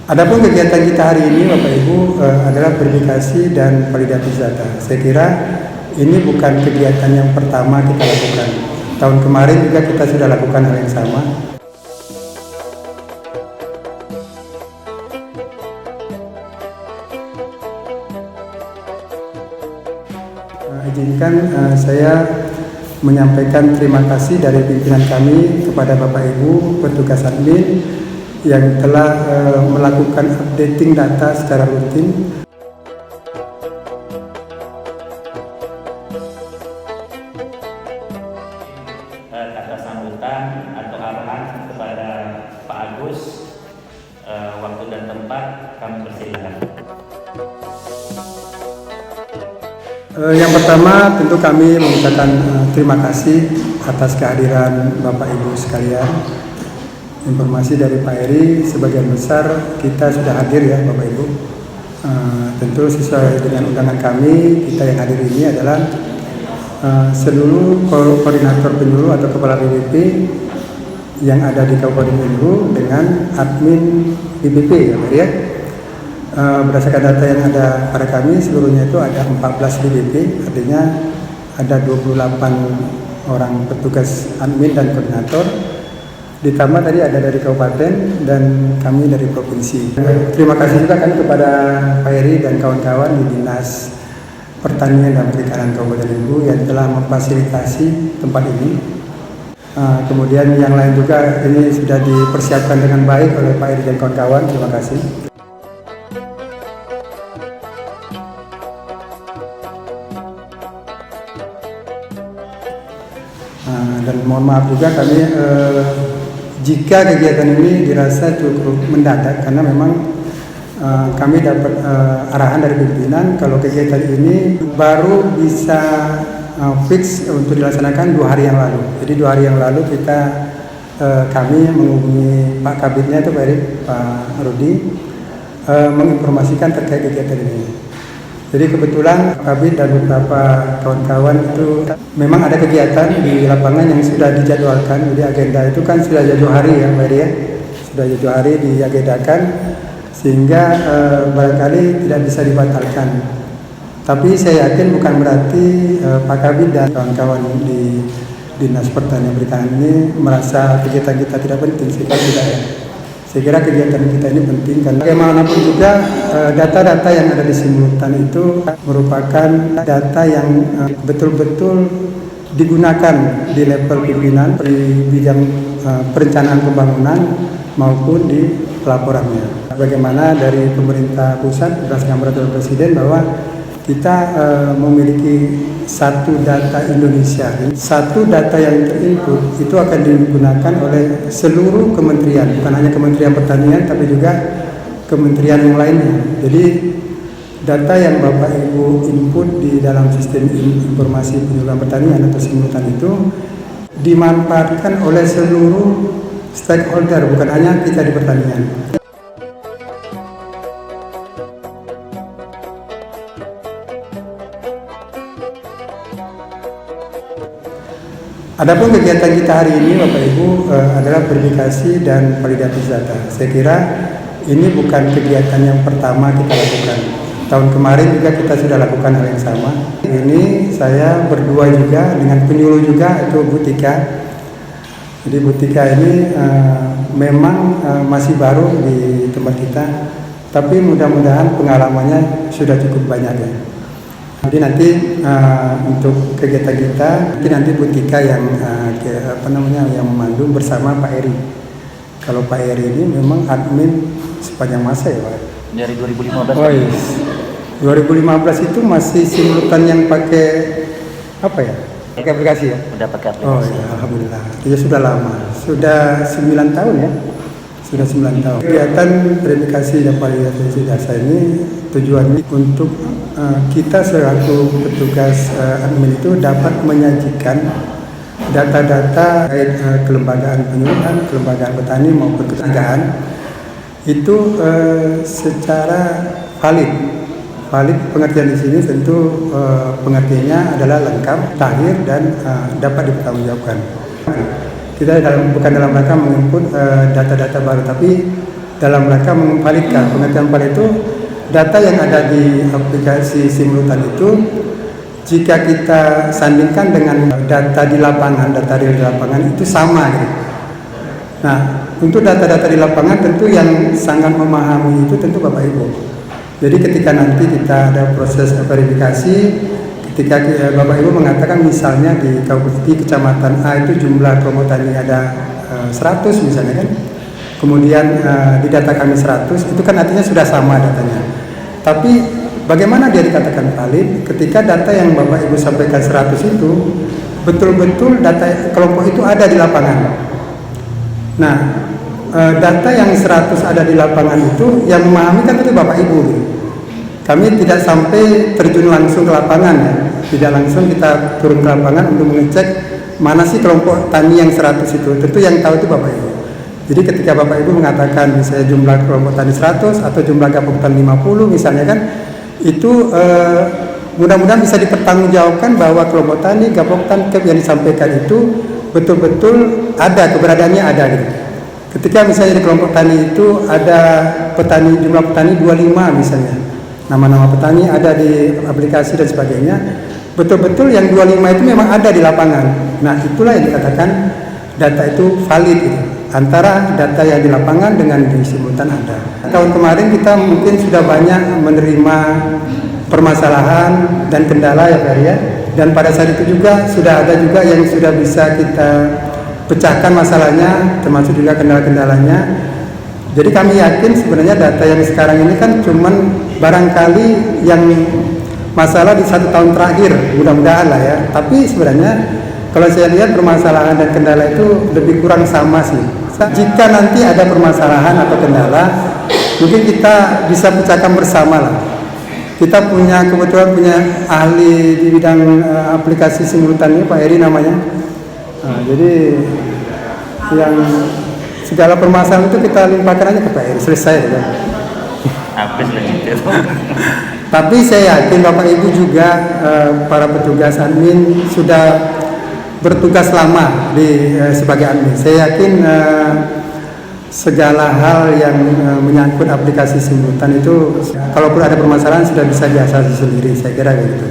Adapun kegiatan kita hari ini Bapak Ibu adalah verifikasi dan validasi data. Saya kira ini bukan kegiatan yang pertama kita lakukan. Tahun kemarin juga kita sudah lakukan hal yang sama. Izinkan saya menyampaikan terima kasih dari pimpinan kami kepada Bapak Ibu petugas admin yang telah melakukan updating data secara rutin. Kata sambutan atau arahan kepada Pak Agus, waktu dan tempat kami persilahkan. Yang pertama tentu kami mengucapkan terima kasih atas kehadiran Bapak Ibu sekalian. Informasi dari Pak Eri sebagian besar kita sudah hadir ya Bapak Ibu. Tentu sesuai dengan undangan kami, kita yang hadir ini adalah seluruh koordinator penyuluh atau kepala BPP yang ada di Kabupaten Bengkulu dengan admin BPP ya Pak ya. Berdasarkan data yang ada pada kami seluruhnya itu ada 14 BPP, artinya ada 28 orang petugas admin dan koordinator. Ditambah tadi ada dari kabupaten dan kami dari provinsi. Terima kasih juga kan kepada Pak Eri dan kawan-kawan di Dinas Pertanian dan Perikanan Kabupaten Bengkulu yang telah memfasilitasi tempat ini. Kemudian yang lain juga ini sudah dipersiapkan dengan baik oleh Pak Eri dan kawan-kawan. Terima kasih. Dan mohon maaf juga kami jika kegiatan ini dirasa cukup mendadak karena memang kami dapat arahan dari pimpinan kalau kegiatan ini baru bisa fix untuk dilaksanakan 2 hari yang lalu. Jadi 2 hari yang lalu kami menghubungi Pak Kabitnya itu Pak Rudi menginformasikan terkait kegiatan ini. Jadi kebetulan Kabit dan beberapa kawan-kawan itu memang ada kegiatan di lapangan yang sudah dijadwalkan. Jadi agenda itu kan sudah jauh hari ya Mbak ya, sudah jauh hari diagendakan sehingga barangkali tidak bisa dibatalkan. Tapi saya yakin bukan berarti Pak Kabit dan kawan-kawan di Dinas Pertanian Perikanan ini merasa kegiatan kita tidak penting. Saya tidak ya. Saya kira kegiatan kita ini penting karena bagaimanapun juga data-data yang ada di simultan itu merupakan data yang betul-betul digunakan di level pimpinan di bidang perencanaan pembangunan maupun di pelaporannya. Bagaimana dari pemerintah pusat berdasarkan peraturan Presiden bahwa kita memiliki satu data Indonesia. Satu data yang terinput itu akan digunakan oleh seluruh kementerian, bukan hanya Kementerian Pertanian tapi juga kementerian yang lainnya. Jadi data yang Bapak Ibu input di dalam sistem informasi penyuluhan pertanian atau simultan itu dimanfaatkan oleh seluruh stakeholder, bukan hanya kita di pertanian. Adapun kegiatan kita hari ini Bapak Ibu adalah verifikasi dan validasi data. Saya kira ini bukan kegiatan yang pertama kita lakukan. Tahun kemarin juga kita sudah lakukan hal yang sama. Ini saya berdua juga dengan penyuluh juga itu Bu Tika. Jadi Bu Tika ini memang masih baru di tempat kita, tapi mudah-mudahan pengalamannya sudah cukup banyak ya. Jadi nanti untuk kegiatan kita nanti Bu Tika yang yang memandu bersama Pak Eri. Kalau Pak Eri ini memang admin sepanjang masa ya Pak. Dari 2015. Oh iya. 2015 itu masih simultan yang pakai apa ya? Pakai aplikasi ya? Udah pakai aplikasi. Oh iya, alhamdulillah. Ya sudah lama. Sudah 9 tahun ya. Sudah 9 tahun. Kegiatan verifikasi dan validasi data ini tujuannya untuk kita selaku petugas admin itu dapat menyajikan data-data terkait kelembagaan penyuluhan, kelembagaan petani maupun ketenagaan itu secara valid. Valid pengertian di sini tentu pengertiannya adalah lengkap, tahir dan dapat dipertanggungjawabkan. Kita bukan dalam rangka menginput data-data baru, tapi dalam rangka memvalidkan. Pengertian valid itu data yang ada di aplikasi simultan itu jika kita sandingkan dengan data di lapangan, data real di lapangan itu sama gitu. Nah, untuk data-data di lapangan tentu yang sangat memahami itu tentu Bapak Ibu. Jadi ketika nanti kita ada proses verifikasi, ketika Bapak Ibu mengatakan misalnya di kecamatan A itu jumlah kelompok tani ada 100 misalnya kan, kemudian di data kami 100, itu kan artinya sudah sama datanya. Tapi bagaimana dia dikatakan valid ketika data yang Bapak Ibu sampaikan 100 itu betul-betul data kelompok itu ada di lapangan. Nah, data yang 100 ada di lapangan itu yang memahami kan tadi Bapak Ibu. Kami tidak sampai terjun langsung ke lapangan ya. Tidak langsung kita turun ke lapangan untuk mengecek mana sih kelompok tani yang 100 itu. Tentu yang tahu itu Bapak Ibu. Jadi ketika Bapak Ibu mengatakan misalnya jumlah kelompok tani 100 atau jumlah gabung tani 50 misalnya kan, itu mudah-mudahan bisa dipertanggungjawabkan bahwa kelompok tani, gabung tani yang disampaikan itu betul-betul ada, keberadaannya ada gitu. Ketika misalnya di kelompok tani itu ada petani, jumlah petani 25 misalnya, nama-nama petani ada di aplikasi dan sebagainya, betul-betul yang 25 itu memang ada di lapangan. Nah, itulah yang dikatakan data itu valid gitu. Antara data yang di lapangan dengan di simultan ada. Tahun kemarin kita mungkin sudah banyak menerima permasalahan dan kendala ya Pak ya. Dan pada saat itu juga sudah ada juga yang sudah bisa kita pecahkan masalahnya, termasuk juga kendala-kendalanya. Jadi kami yakin sebenarnya data yang sekarang ini kan cuman barangkali yang masalah di 1 tahun terakhir, mudah-mudahan lah ya. Tapi sebenarnya kalau saya lihat permasalahan dan kendala itu lebih kurang sama sih. Jika nanti ada permasalahan atau kendala, mungkin kita bisa pecahkan bersama lah. Kita kebetulan punya ahli di bidang aplikasi simultan ini, Pak Eri namanya. Nah, jadi yang segala permasalahan itu kita limpahkan aja ke Pak Eri, selesai ya. Habis lagi. Tapi saya yakin Bapak Ibu juga para petugas admin sudah bertugas lama sebagai admin. Saya yakin segala hal yang menyangkut aplikasi simultan itu kalaupun ada permasalahan sudah bisa diatasi sendiri, saya kira begitu.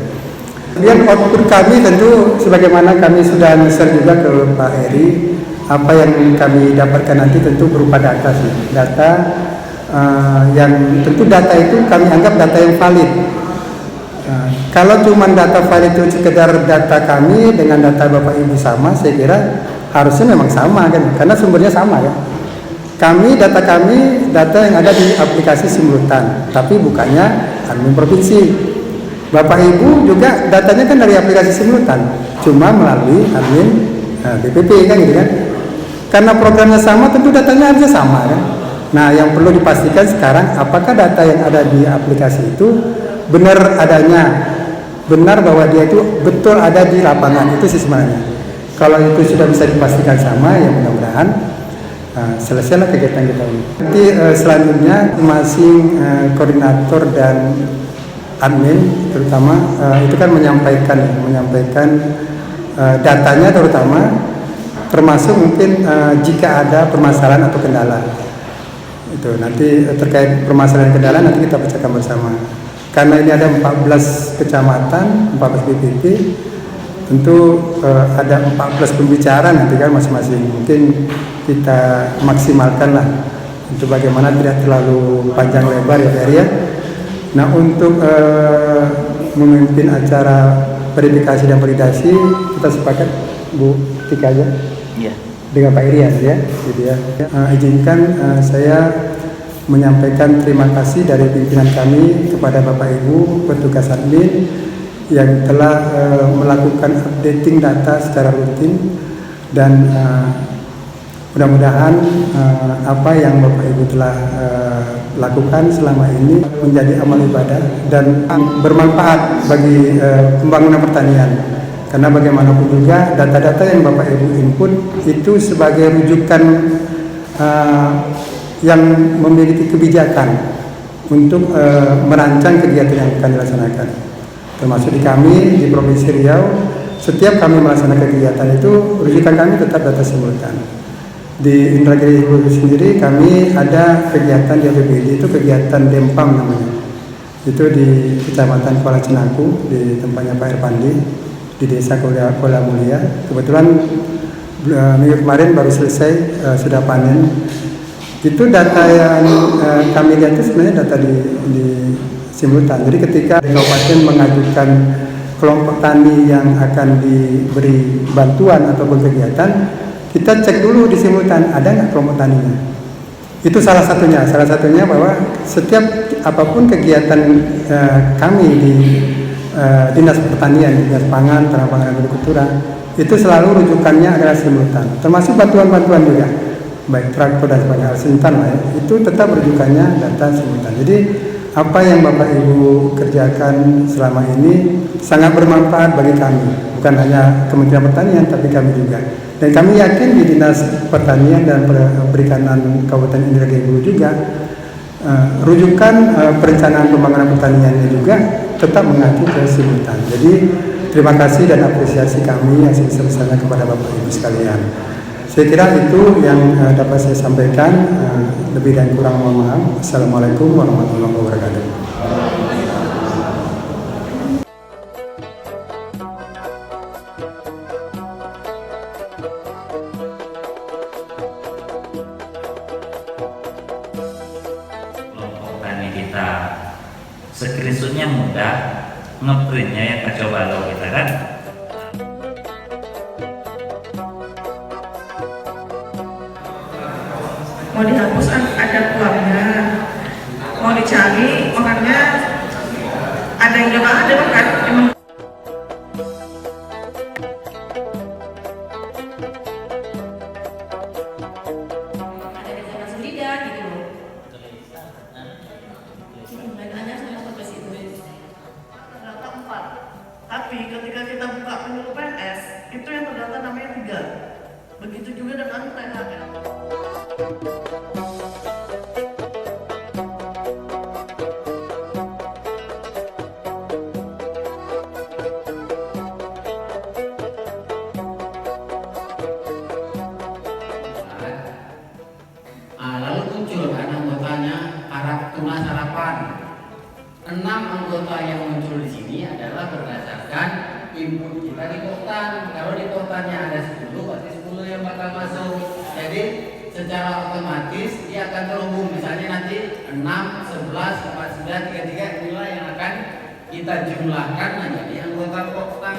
Kemudian output kami tentu sebagaimana kami sudah share juga ke Pak Eri, apa yang kami dapatkan nanti tentu berupa data sih. Data yang tentu data itu kami anggap data yang valid. Kalau cuma data valid itu sekedar data kami dengan data Bapak Ibu sama, saya kira harusnya memang sama kan, karena sumbernya sama kan. Data yang ada di aplikasi simultan, tapi bukannya admin provinsi. Bapak Ibu juga datanya kan dari aplikasi simultan, cuma melalui admin BPP kan gitu kan. Karena programnya sama, tentu datanya harusnya sama kan. Nah, yang perlu dipastikan sekarang apakah data yang ada di aplikasi itu benar adanya, benar bahwa dia itu betul ada di lapangan, itu sih sebenarnya. Kalau itu sudah bisa dipastikan sama, ya mudah-mudahan selesailah kegiatan kita ini. Nanti selanjutnya masing koordinator dan admin terutama itu kan menyampaikan datanya terutama, termasuk mungkin jika ada permasalahan atau kendala. Itu nanti terkait permasalahan kendala nanti kita pecahkan bersama. Karena ini ada 14 kecamatan, 14 BPP, tentu ada 14 pembicara nanti kan masing-masing. Mungkin kita maksimalkan lah untuk bagaimana tidak terlalu panjang lebar ya Pak ya. Nah, untuk memimpin acara verifikasi dan validasi kita sepakat Bu Tika aja. Iya. Dengan Pak Irian ya. Jadi ya. Izinkan saya menyampaikan terima kasih dari pimpinan kami kepada Bapak Ibu petugas admin yang telah melakukan updating data secara rutin, dan mudah-mudahan apa yang Bapak Ibu telah lakukan selama ini menjadi amal ibadah dan bermanfaat bagi pembangunan pertanian. Karena bagaimanapun juga data-data yang Bapak Ibu input itu sebagai rujukan yang memiliki kebijakan untuk merancang kegiatan yang akan dilaksanakan. Termasuk di kami di Provinsi Riau setiap kami melaksanakan kegiatan itu rujukan kami tetap data simultan. Di Indragiri Hulu sendiri kami ada kegiatan di APBD, itu kegiatan Dempam namanya. Itu di Kecamatan Kuala Cenaku, di tempatnya Pak Irpandi, di Desa Kuala Mulia. Kebetulan minggu kemarin baru selesai, sudah panen. Itu data yang kami lihat itu sebenarnya data di simultan. Jadi ketika kabupaten mengajukan kelompok tani yang akan diberi bantuan ataupun kegiatan, kita cek dulu di simultan ada nggak kelompok taninya. Itu salah satunya bahwa setiap apapun kegiatan kami di Dinas Pertanian, Dinas Pangan, Tanah Pangan dan Agrikultura, itu selalu rujukannya adalah simultan, termasuk bantuan-bantuan juga, baik traktor dan sebagainya, simultan lah ya, itu tetap rujukannya data simultan. Jadi apa yang Bapak Ibu kerjakan selama ini sangat bermanfaat bagi kami, bukan hanya Kementerian Pertanian tapi kami juga. Dan kami yakin di Dinas Pertanian dan Perikanan Kabupaten Indragiri Hulu juga rujukan perencanaan pembangunan pertaniannya juga tetap mengacu ke simultan. Jadi terima kasih dan apresiasi kami yang sebesar-besarnya kepada Bapak Ibu sekalian. Saya kira itu yang dapat saya sampaikan. Lebih dan kurang mohon maaf. Assalamualaikum warahmatullahi wabarakatuh. Kelompok tani kita screenshotnya mudah, ngeprintnya yang kacau balau kita kan. Mau dihapus ada uangnya, mau dicari orangnya ada yang nggak ada kan emang. Ada kesan sendiri gitu. Hanya sampai situ. Terdata 4, tapi ketika kita buka penyuluh PNS itu yang terdata namanya 3. Begitu juga dengan THR. Lalu muncul kan anggotanya tunas harapan. 6 anggota yang muncul di sini adalah berdasarkan input kita di Kotan. Kalau di Kotannya ada 10, berarti 10 yang bakal masuk. Jadi secara otomatis dia akan terhubung. Misalnya nanti 6, 11, 49, 33 inilah yang akan kita jumlahkan menjadi anggota Kotan.